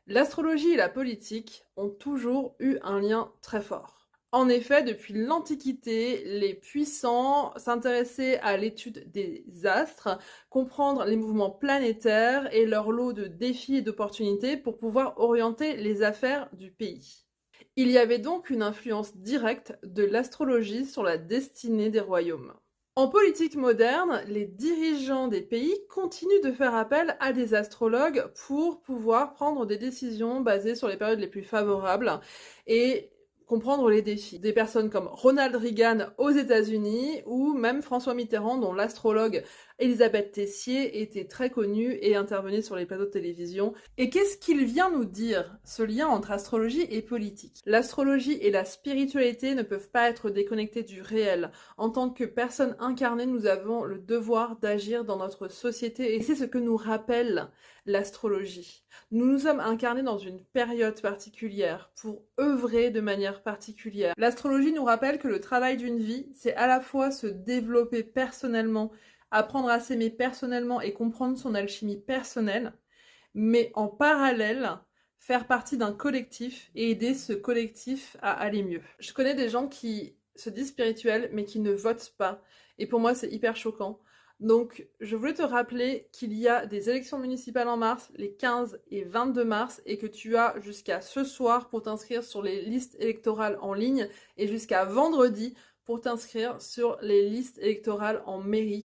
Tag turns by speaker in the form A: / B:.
A: L'astrologie et la politique ont toujours eu un lien très fort. En effet, depuis l'Antiquité, les puissants s'intéressaient à l'étude des astres, comprendre les mouvements planétaires et leur lot de défis et d'opportunités pour pouvoir orienter les affaires du pays. Il y avait donc une influence directe de l'astrologie sur la destinée des royaumes. En politique moderne, les dirigeants des pays continuent de faire appel à des astrologues pour pouvoir prendre des décisions basées sur les périodes les plus favorables et comprendre les défis. Des personnes comme Ronald Reagan aux États-Unis ou même François Mitterrand, dont l'astrologue Elisabeth Tessier était très connue et intervenait sur les plateaux de télévision. Et qu'est-ce qu'il vient nous dire, ce lien entre astrologie et politique? L'astrologie et la spiritualité ne peuvent pas être déconnectées du réel. En tant que personnes incarnées, nous avons le devoir d'agir dans notre société et c'est ce que nous rappelle l'astrologie. Nous nous sommes incarnés dans une période particulière pour œuvrer de manière particulière. L'astrologie nous rappelle que le travail d'une vie, c'est à la fois se développer personnellement, apprendre à s'aimer personnellement et comprendre son alchimie personnelle, mais en parallèle, faire partie d'un collectif et aider ce collectif à aller mieux. Je connais des gens qui se disent spirituels mais qui ne votent pas. Et pour moi, c'est hyper choquant. Donc, je voulais te rappeler qu'il y a des élections municipales en mars, les 15 et 22 mars, et que tu as jusqu'à ce soir pour t'inscrire sur les listes électorales en ligne et jusqu'à vendredi pour t'inscrire sur les listes électorales en mairie.